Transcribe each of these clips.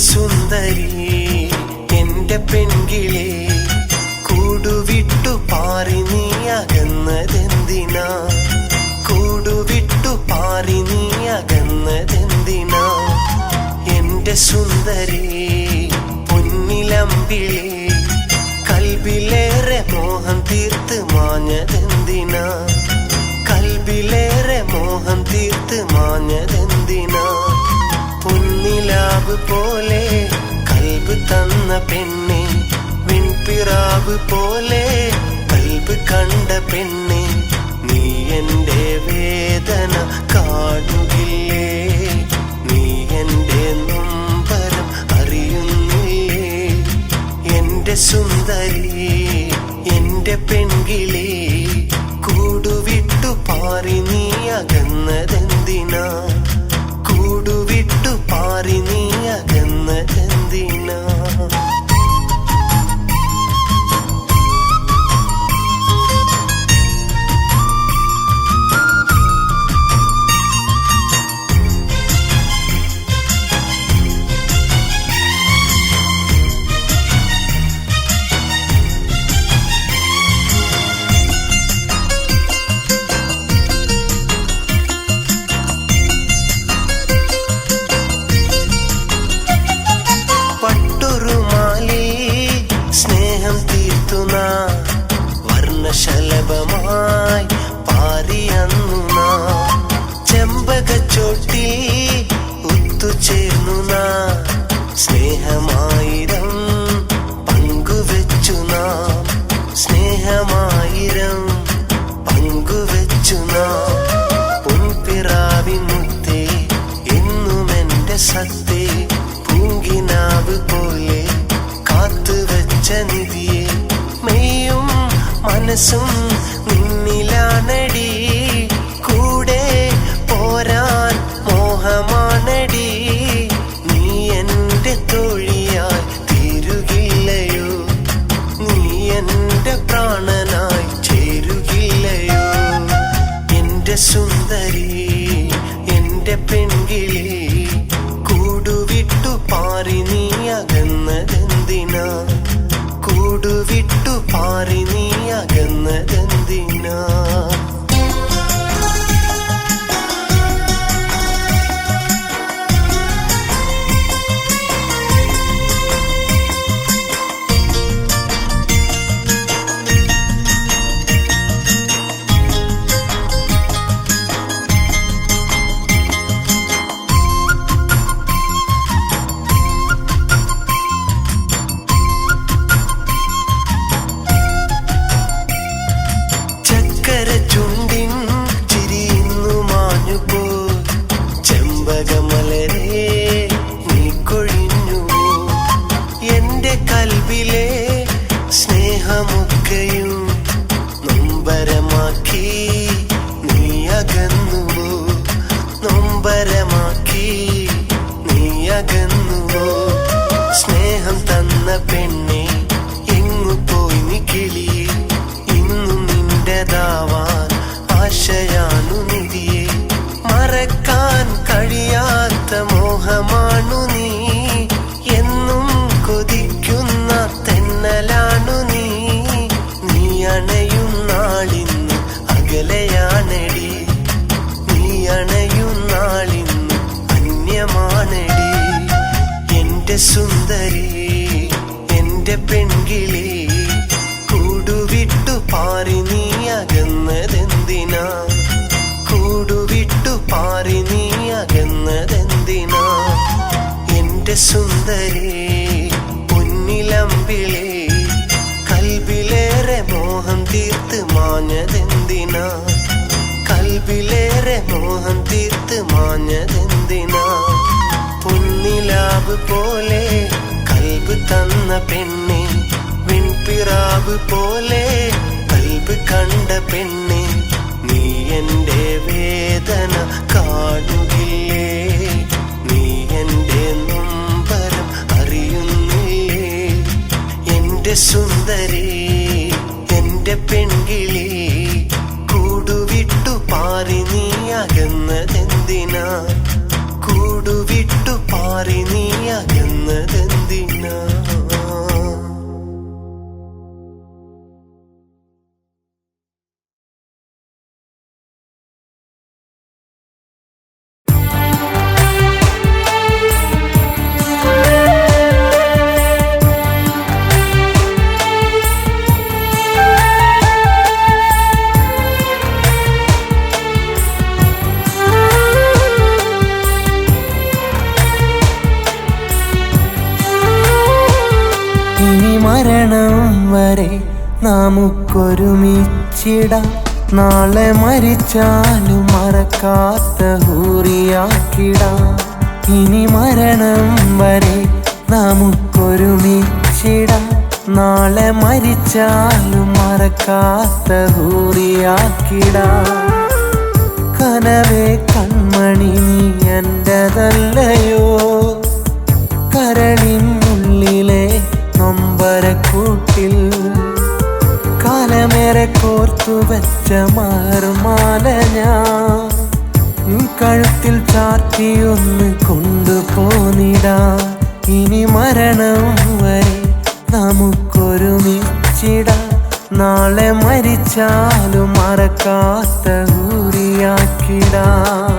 സുന്ദരി എന്റെ പെൺകിളി കൂടുവിട്ടു പാറി നീ അകന്നതെന്തിനാ കൂടുവിട്ടു പാറി നീ അകന്നതെന്തിനാ എന്റെ സുന്ദരി പൊന്നിലമ്പിളി കൽബിലേറെ മോഹം തീർത്ത് മാഞ്ഞതെന്തിനാ കൽബിലേറെ മോഹം തീർത്ത് മാഞ്ഞതെന്തിനാ പൊന്നിലാവ് പോലെ കൽബ് തന്ന പെണ്ണെ വിൺപിറാവ് പോലെ കൽബ് കണ്ട പെണ്ണെ നീ എന്റെ വേദന കാണുകില്ലേ നീ എന്റെ നൊമ്പരം അറിയുന്നില്ലേ എന്റെ സുന്ദരി എന്റെ പെൺകിളി കൂടുവിട്ടു പാറി നീ അകന്നതെന്തിനാ കൂടുവിട്ടു പാറി നീ അകന്നതെന്തിനാ വർണ്ണശലഭമായി പാറിയന്നു നാം ചെമ്പകച്ചോട്ടിൽ ഒത്തുചേർന്നു നാം സ്നേഹമായിരം പങ്കുവെച്ചു നാം സ്നേഹമായിരം പങ്കുവെച്ചു നാം പൊൻപിറാവിൻ മുത്തേ എന്നും എന്റെ സത്തേ പൂങ്കിനാവ് പോലെ കാത്തുവെച്ച നിധിയെ മെയ്യും മനസ്സും നിന്നിലാണടി കൂടെ പോരാൻ മോഹമാണടി നീ എന്റെ തോഴിയായി തീരുകില്ലയോ നീ എന്റെ പ്രാണനായി ചേരുകില്ലയോ എന്റെ സുന്ദരി എന്റെ പെൺകിളി കൂടുവിട്ടു പാറി നീ അകന്നതെന്തിനാ കൂടുവിട്ടു പാറി നീ അകന്നതെന്തിനാ ചുണ്ടിൻ ചിരിയുന്നു മാഞ്ഞുപോ ചെമ്പകമലരേ നീ കൊഴിഞ്ഞു എന്റെ കൽബിലെ സ്നേഹമൊക്കെയും നൊമ്പരമാക്കി നീ അകന്നുവോ നൊമ്പരമാക്കി നീ അകന്നുവോ സ്നേഹം തന്ന പെണ്ണെ എങ്ങു പോയി നീ കിളിയെ ഇന്നും നിന്റേതാവാൻ ആശയാണു നിധിയെ മറക്കാൻ കഴിയാത്ത മോഹമാണു നീ എന്നും കൊതിക്കുന്ന തെന്നലാണു നീ നീ അണയും നാളിന്ന് അകലെയാണടി നീ അണയും നാളിന്ന് അന്യമാണടി എന്റെ സുന്ദരി എന്റെ പെൺകിളി കൂടുവിട്ടു പാറി നീ അകന്നതെന്തിനാ കൂടുവിട്ടു പാറി നീ അകന്നതെന്തിനാ എന്റെ സുന്ദരി പൊന്നിലമ്പിളി കൽബിലേറെ മോഹം തീർത്ത് മാഞ്ഞതെന്തിനാ കൽബിലേറെ മോഹം തീർത്ത് മാഞ്ഞതെന്തിനാ പൊന്നിലാവ് പോലെ കൽബ് തന്ന പെണ്ണെ വിൺപിറാവ് പോലെ കൽബ് കണ്ട പെണ്ണെ നീ എന്റെ വേദന കാണുകില്ലേ നീ എന്റെ നൊമ്പരം അറിയുന്നില്ലേ എന്റെ സുന്ദരി എന്റെ പെൺകിളി കൂടുവിട്ടു പാറി നീ അകന്നതെന്തിനാ കൂടുവിട്ടു പാറി നീ അകന്ന മരണം വരെ നമുക്കൊരുമിച്ചിടാം. നാളെ മരിച്ചാലും മറക്കാത്ത ഹൂറിയാക്കിടാം. ഇനി മരണം വരെ നമുക്കൊരുമിച്ചിടാം. നാളെ മരിച്ചാലും മറക്കാത്ത ഹൂറിയാക്കിടാം. കനവേ കൺമണി നീ എന്റെതല്ലയോ, കരളിനുള്ളിലെ നൊമ്പരക്കൂട്ടിൽ കാലമേറെ കോർത്തു വെച്ച മാറുമാല ഞാൻ കഴുത്തിൽ ചാർത്തിയൊന്ന് കൊണ്ടുപോന്നിടാം. ഇനി മരണം വരെ നമുക്കൊരുമിച്ചിടാം. നാളെ മരിച്ചാലും മറക്കാത്ത ഹൂറിയാക്കിടാം.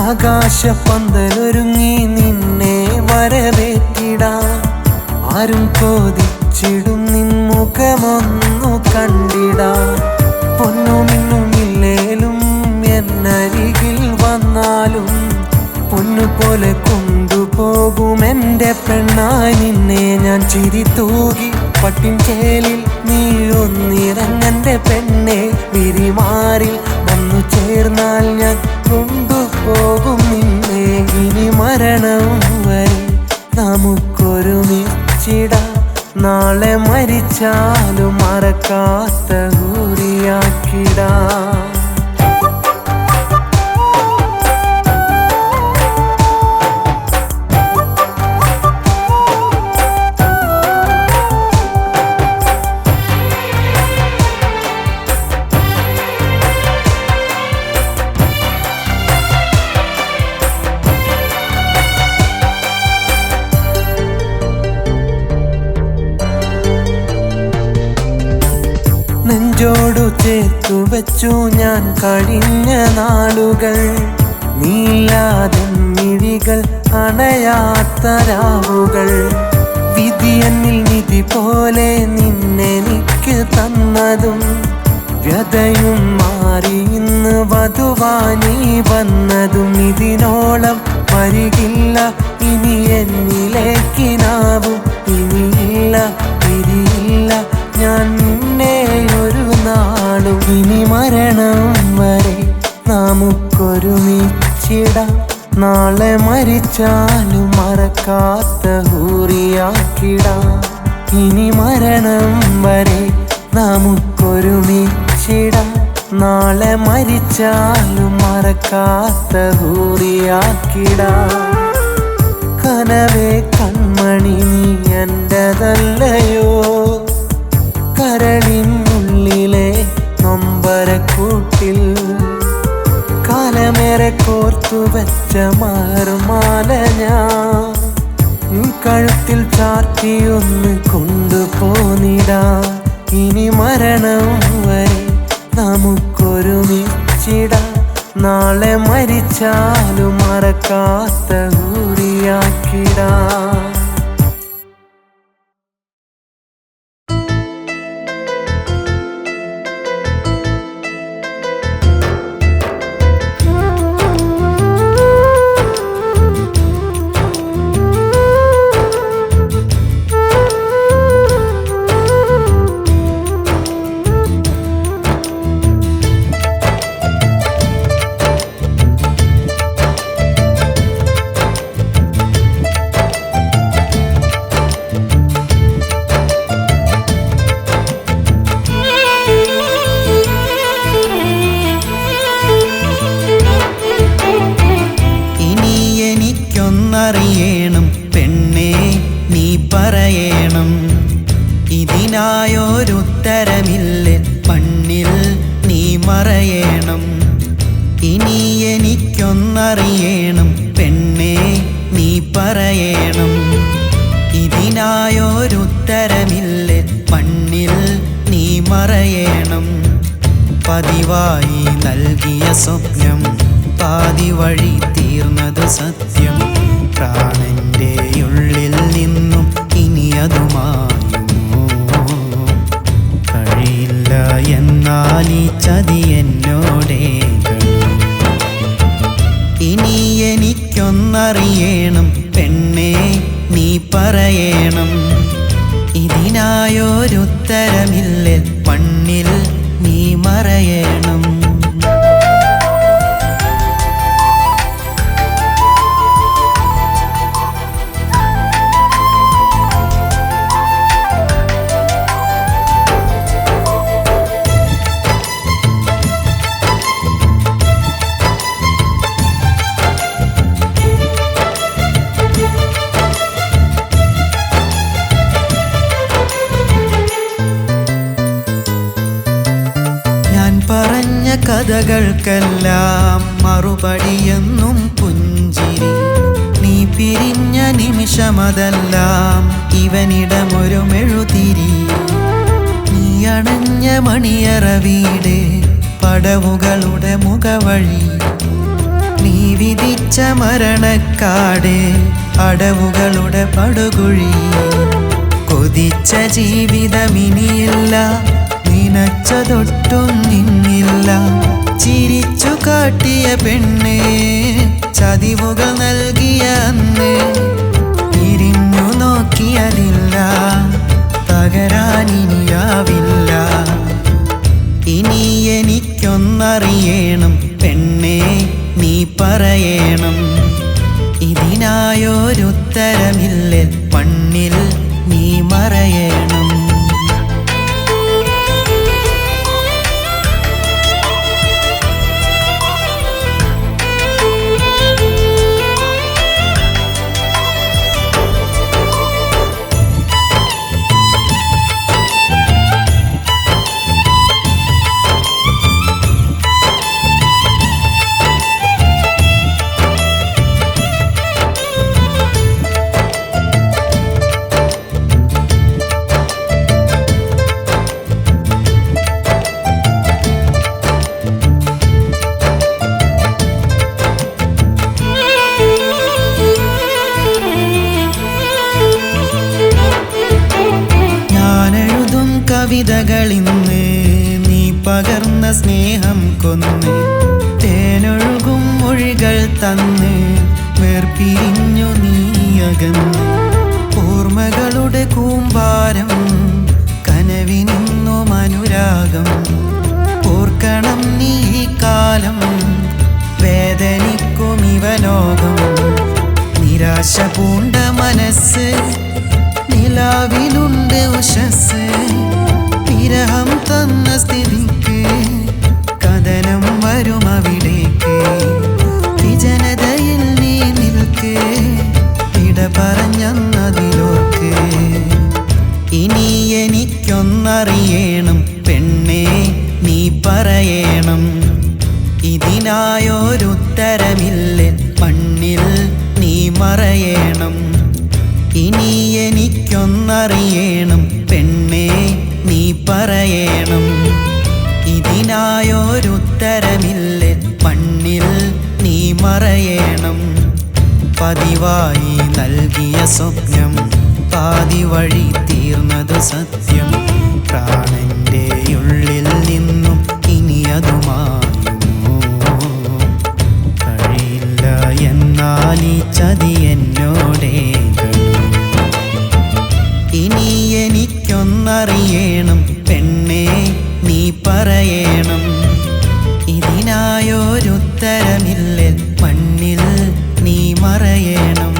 ആകാശപ്പന്തലൊരുങ്ങി നിന്നെ വരവേറ്റിടാം. ആരും ചോദിച്ചിടും നിൻ മുഖമൊന്നു കണ്ടിടാം. പൊന്നുമിന്നുമില്ലേലും എന്നരികിൽ വന്നാലും പൊന്നുപോലെ കൊണ്ടുപോകും എൻ്റെ പെണ്ണായി നിന്നെ ഞാൻ. ചിരി തൂകി പട്ടിൻ ചേലിൽ നീ ഒന്നിറങ്ങന്റെ പെണ്ണെ, വിരിമാറിൽ വന്നു ചേർന്നാൽ ഞാൻ കൊണ്ടുപോകും നിന്നെ. ഇനി മരണം വരെ നമുക്കൊരുമിച്ചിടാം. നാളെ മരിച്ചാലും മറക്കാത്ത ഹൂറിയാക്കിടാം. നെഞ്ചോടു ചേർത്തു വെച്ചു ഞാൻ കഴിഞ്ഞ നാളുകൾ. നീലാതെ മിഴികൾ അണയാത്ത രാവുകൾ. വിധി എന്നിൽ നിധി പോലെ നിന്നെനിക്ക് തന്നതും വ്യതയും മാറി ഇന്ന് വധുവാനീ വന്നതും. ഇതിനോളം വരികില്ല ഇനി എന്നിലേക്കിനാവും. ഇനിയില്ല പിരിയില്ല ഞാൻ നിന്നെ ഒരു നാളും. ഇനി മരണം വരെ നമുക്കൊരുമിച്ചിടാം. നാളെ മരിച്ചാലും മറക്കാത്ത ഹൂറിയാക്കിടാം. ഇനി മരണം വരെ നമുക്കൊരുമിച്ചിടാം. നാളെ മരിച്ചാലും മറക്കാത്ത ഹൂറിയാക്കിടാം. കനവേ കൺമണി നീ എന്റെതല്ലയോ, കരളിനുള്ളിലെ നൊമ്പരക്കൂട്ടിൽ കാലമേറെ കോർത്തു വെച്ച മാറുമാല ഞാൻ കഴുത്തിൽ ചാർത്തിയൊന്ന് കൊണ്ടുപോന്നിടാം. ഇനി മരണം വരെ നമുക്കൊരുമിച്ചിടാം. നാളെ മരിച്ചാലും മറക്കാത്ത ഹൂറിയാക്കിടാം. അറിയണം പെണ്ണേ നീ പറയണം, ഇതിനായൊരുത്തരമില്ല മണ്ണിൽ നീ മറയണം. ഇനി എനിക്കൊന്നറിയണം പെണ്ണേ നീ പറയണം, ഇതിനായൊരുത്തരമില്ല മണ്ണിൽ നീ മറയണം. പതിവായി നൽകിയ സ്വപ്നം പാതി വഴി തീർന്നതു സത്യം. പ്രാണന്റെ ഉള്ളിൽ നിന്നും ഇനി അത് മായുമോ? കഴിയില്ല എന്നാൽ ഈ ചതി എന്നോടേകണം. ഇനി എനിക്കൊന്നറിയണം പെണ്ണേ, നീ പറയണം. ഇതിനായൊരുത്തരമില്ല, മണ്ണിൽ നീ മറയണം. പറഞ്ഞ കഥകൾക്കെല്ലാം മറുപടിയെന്നും പുഞ്ചിരി. നീ പിരിഞ്ഞ നിമിഷമതെല്ലാം ഇവനിടമൊരു മെഴുതിരി. നീ അണഞ്ഞ മണിയറ വീട്, പടവുകളുടെ മുഖവഴി. നീ വിധിച്ച മരണക്കാട്, അടവുകളുടെ പടുകുഴി. കൊതിച്ച ജീവിതമിനിയില്ല, നിനച്ചതൊട്ടും നിന്നില്ല. ചിരിച്ചു കാട്ടിയ പെണ്ണ്, ചതിവുകൾ നൽകിയ അന്ന്. തിരിഞ്ഞു നോക്കിയതില്ല, തകരാനിനിയാവില്ല. ഇനി എനിക്കൊന്നറിയണം പെണ്ണേ, നീ പറയണം. ഇതിനായൊരുത്തരമില്ല, മണ്ണിൽ നീ മറയണം. കവിതകളിന്ന് നീ പകർന്ന സ്നേഹം കൊന്ന്, തേനൊഴുകും മൊഴികൾ തന്ന് വേർപിരിഞ്ഞു നീ അകന്ന്. ഓർമ്മകളുടെ കൂമ്പാരം, കനവിനിന്നും അനുരാഗം. ഓർക്കണം നീ ഈ കാലം, വേദനിക്കും ഇവലോകം. നിരാശ പൂണ്ട മനസ്സ്, നിലാവിലുണ്ട് ഉഷസ്. വിരഹം തന്ന സ്ഥിതിക്ക് കഥനം വരും അവിടേക്ക്. വിജനതയിൽ നീ നിൽക്ക്, വിട പറഞ്ഞതിലോർക്ക്. ഇനി എനിക്കൊന്നറിയണം പെണ്ണേ, നീ പറയണം. ഇതിനായൊരുത്തരമില്ല, മണ്ണിൽ നീ മറയണം. ഇനി എനിക്കൊന്നറിയണം പെണ്ണേ, നീ പറയണം. ഇതിനായൊരുത്തരമില്ല, മണ്ണിൽ നീ മറയണം. പതിവായി നൽകിയ സ്വപ്നം പാതി വഴി തീർന്നതു സത്യം. പ്രാണന്റെ ഉള്ളിൽ നിന്നും ഇനി അത് മായുമോ? കഴിയില്ല എന്നാൽ ഈ ചതി എന്നോടേകണം. ഇനി എനിക്കൊന്നറിയണം പെണ്ണേ, നീ പറയണം. ഇതിനായൊരുത്തരമില്ല, മണ്ണിൽ നീ മറയണം.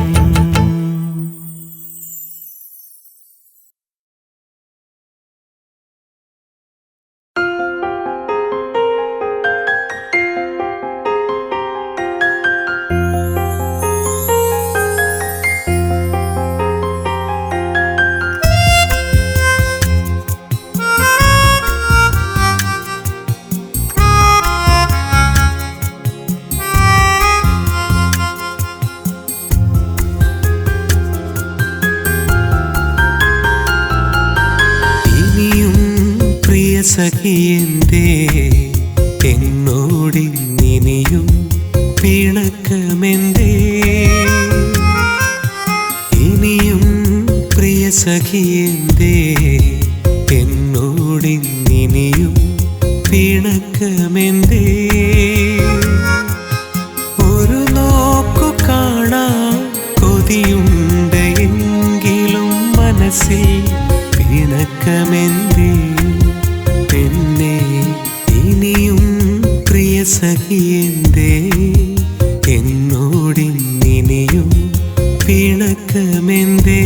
സഖിയന്തേ എന്നോടിന്നിനിയും പിണക്കമെന്തേ? ഒരു നോക്കു കാണാൻ കൊതിയുണ്ട് എങ്കിലും മനസ്സിൽ പിണക്കമെന്തേ? പെണ്ണേ ഇനിയും പ്രിയ സഖിയെന്തേ എന്നോടിന്നിനിയും പിണക്കമെന്തേ?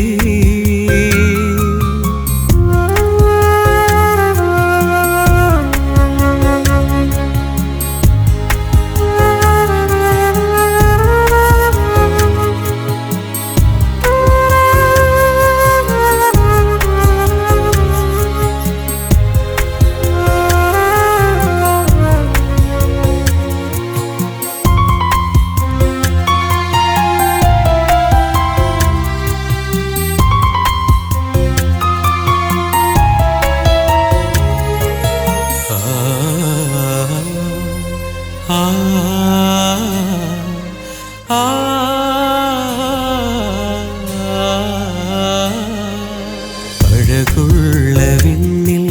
അഴകുള്ള വിണ്ണിൽ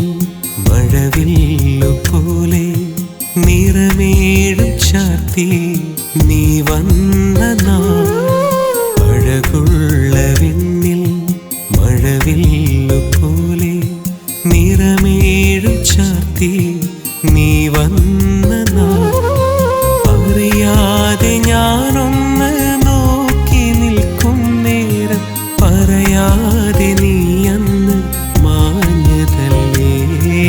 മഴവില്ലു പോലെ നിറമേഴും ചാർത്തി നീ വന്ന നാൾ. അഴകുള്ള വിണ്ണിൽ മഴവില്ലു പോലെ നിറമേഴും ചാർത്തി നീ വന്ന നാൾ. അറിയാതെ ഞാനൊന്ന് നോക്കി നിൽക്കും നേരം പറയാതെ നീ അന്ന് മാഞ്ഞതല്ലേ?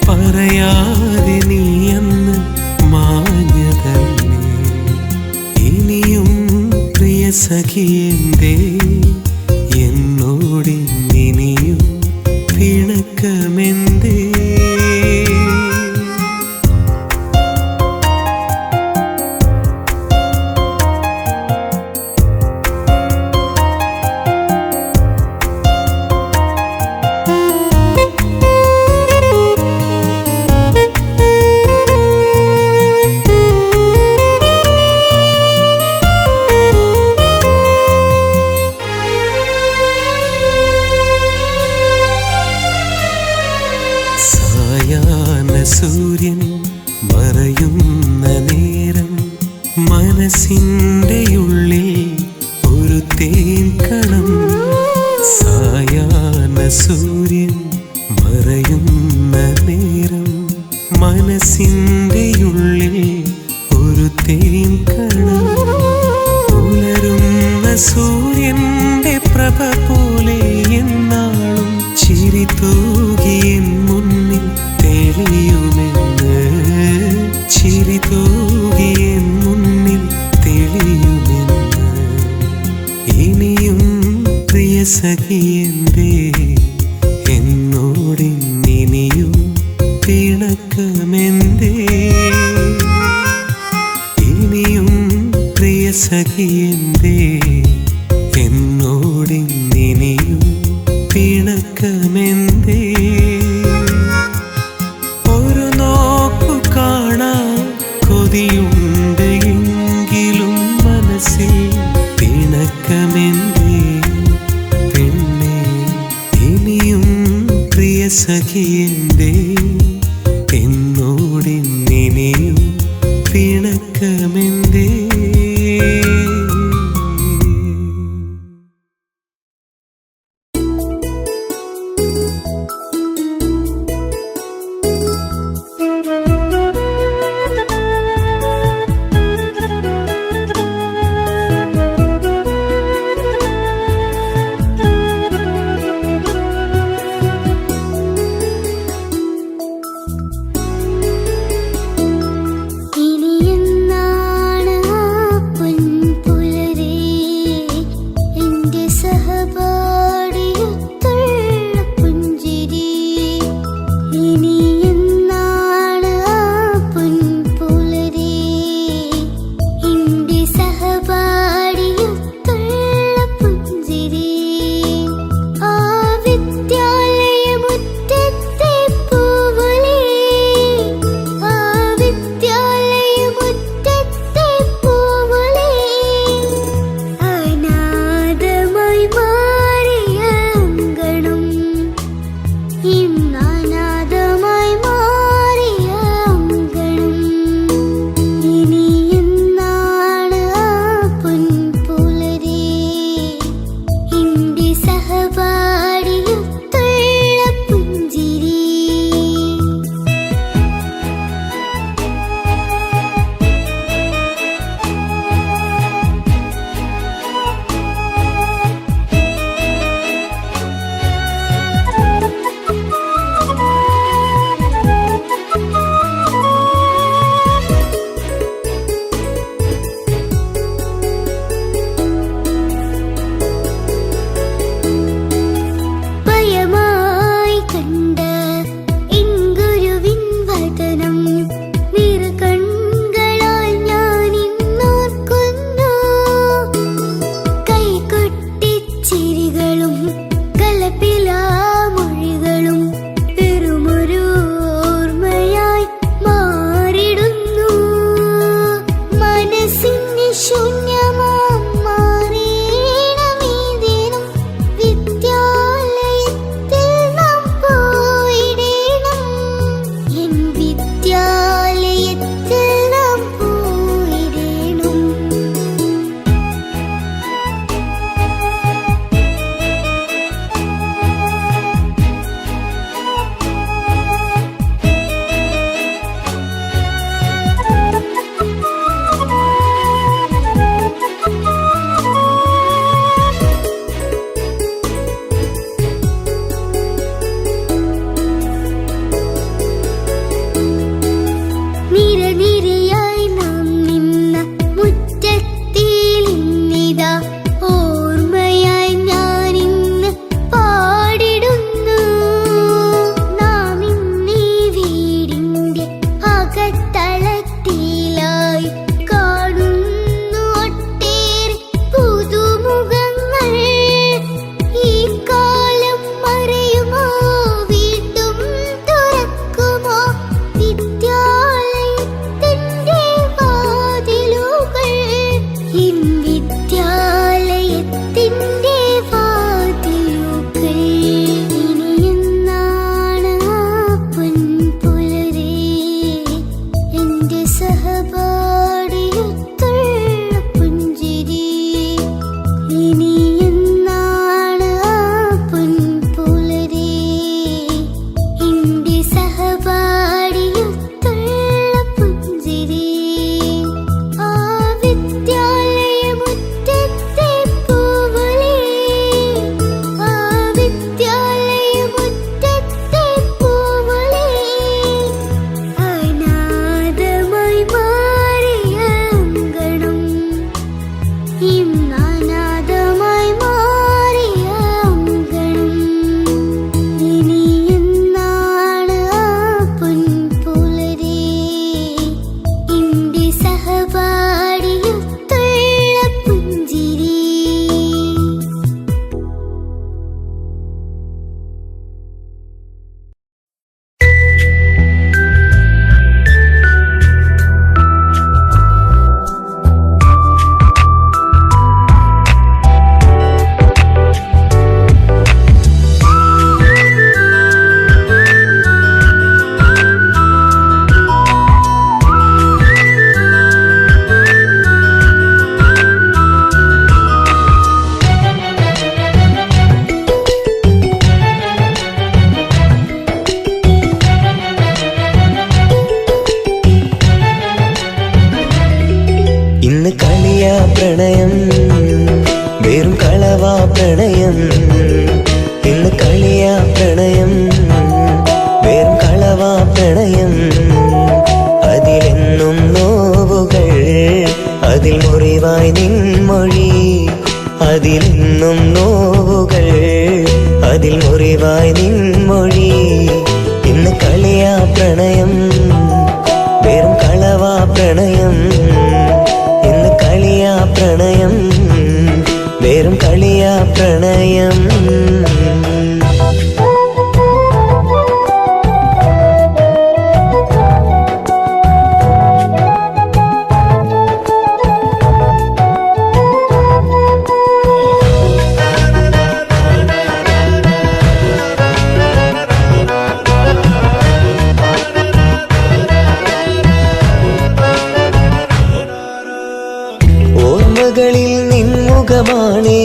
പറയാതെ നീ അന്ന് മാഞ്ഞതല്ലേ? ഇനിയും പ്രിയ സഖിയെന്തേ എന്നോടിന്നിനിയും പിണക്കമെന്തേ? സൂര്യൻ മറയുന്ന നേരം മനസ്സിൻ്റെ ഉള്ളിൽ ഒരു തേൻ കണം. സായാഹ്ന സൂര്യൻ മറയുന്ന നേരം മനസ്സിൻ്റെ ഉള്ളിൽ ഒരു തേൻ കണം. ഉലരുന്ന സൂര്യൻ്റെ പ്രഭ പോലെ എന്നാളും ചിരി തൂകിയൻ മുന്നിൽ തെളിയുമെന്ന്. ചിരി തൂകിയൻ മുന്നിൽ തെളിയുമെന്ന്. ഇനിയും പ്രിയ സഖിയെന്തേ എന്നോടിന്നിനിയും പിണക്കമെന്തേ? ഇനിയും പ്രിയ സഖിയെന്തേ എന്നോടിന്നിനിയും പിണക്കമെന്തേ? ഒരു നോക്കു കാണാൻ കൊതിയുണ്ട് എങ്കിലും മനസ്സിൽ പിണക്കമെന്തേ? പെണ്ണേ ഇനിയും പ്രിയ സഖിയെന്തേ എന്നോടിന്നിനിയും പിണക്കമെന്തേ? ഇന്നനാദ പ്രണയം വെറും കളവാ പ്രണയം ഇന്ന് കളിയാ പ്രണയം വെറും കളവാ പ്രണയം അതിലെന്നും നോവുകൾ അതിൽ മുറിവായി നിൻമൊഴി അതിലെന്നും നോവുകൾ അതിൽ മുറിവായി നിൻമൊഴി ഇന്ന് കളിയാ പ്രണയം വെറും കളവാ പ്രണയം ഇന്ന് കളിയാ പ്രണയം വെറും കളിയാ പ്രണയം ഓർമ്മകളിൽ നിൻമുഖമാണേ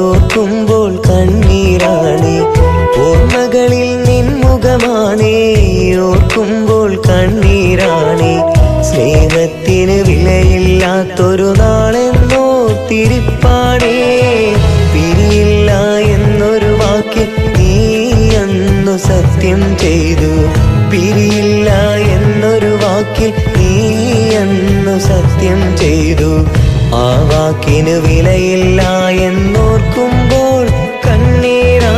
ഓർക്കുമ്പോൾ കണ്ണീരാണേ ഓർമ്മകളിൽ നിൻമുഖമാണേ ഓർക്കുമ്പോൾ കണ്ണീരാണേ സ്നേഹത്തിന് വിലയില്ലാത്തൊരു നാളെന്നോർത്തിരിപ്പാണേ പിരിയില്ല എന്നൊരു വാക്കിൽ നീ അന്നു സത്യം ചെയ്തു പിരിയില്ല എന്നൊരു വാക്കിൽ നീ അന്നു സത്യം ചെയ്തു ആ വാക്കിന് വിലയില്ല എന്നോർക്കുമ്പോൾ കണ്ണീരാ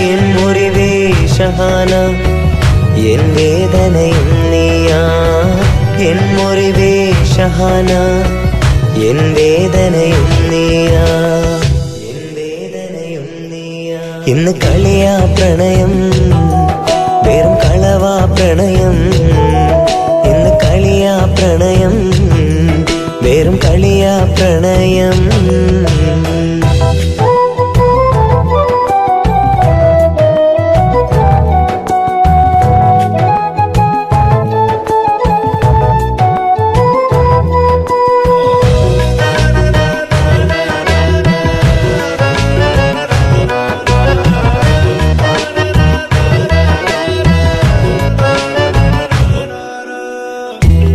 എൻ മുറിവേ ഷഹാന എൻ വേദനയും നീയാ എൻ മുറിവേ ഷഹാന എൻ വേദനയും നീയാ എൻ വേദനയും നീയാ ഇന്ന് കളിയാ പ്രണയം വെറും കളവാ പ്രണയം ഇന്ന് കളിയാ പ്രണയം വെറും കളിയാ പ്രണയം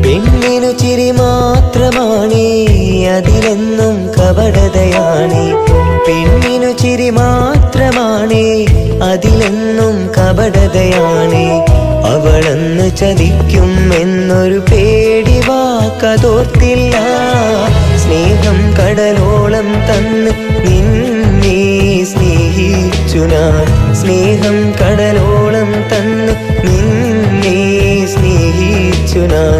പെണ്ണിനു ചിരി മാത്രമാണേ അതിലെന്നും കപടതയാണേ പെണ്ണിനു ചിരി മാത്രമാണേ അതിലെന്നും കപടതയാണേ അവളെന്ന് ചതിക്കും എന്നൊരു പേടി വാക്കതോർത്തില്ല സ്നേഹം കടലോളം തന്ന് നിന്നെ സ്നേഹിച്ചു ഞാൻ സ്നേഹം കടലോളം തന്ന് നിന്നെ സ്നേഹിച്ചു ഞാൻ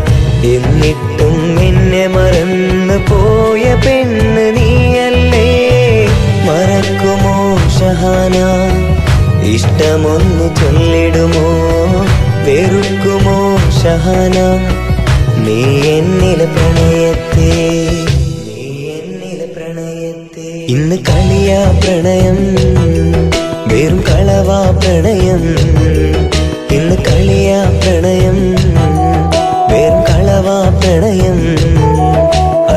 എന്നിട്ടും എന്നെ മറന്നു പോയ പെണ്ണ് നീയല്ലേ മറക്കുമോ ഷഹാന ഇഷ്ടമൊന്നു ചൊല്ലിടുമോ വെറുക്കുമോ ഷഹാന നീ എന്നിലെ പ്രണയത്തെ നീ എന്നിലെ പ്രണയത്തെ ഇന്ന് കളിയാ പ്രണയം വെറും കളവാ പ്രണയം ഇന്ന് കളിയാ പ്രണയം വെറും കളവാ പ്രണയം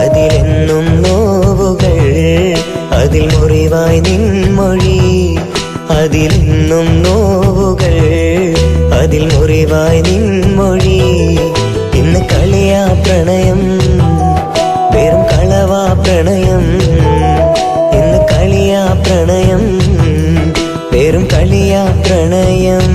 അതിലെന്നും നോവുകൾ അതിൽ മുറിവായി നിൻമൊഴി അതിലെന്നും നോവുകൾ അതിൽ മുറിവായി നിൻമൊഴി ഇന്ന് കളിയാ പ്രണയം വെറും കളവാ പ്രണയം ഇന്ന് കളിയാ പ്രണയം വെറും കളിയാ പ്രണയം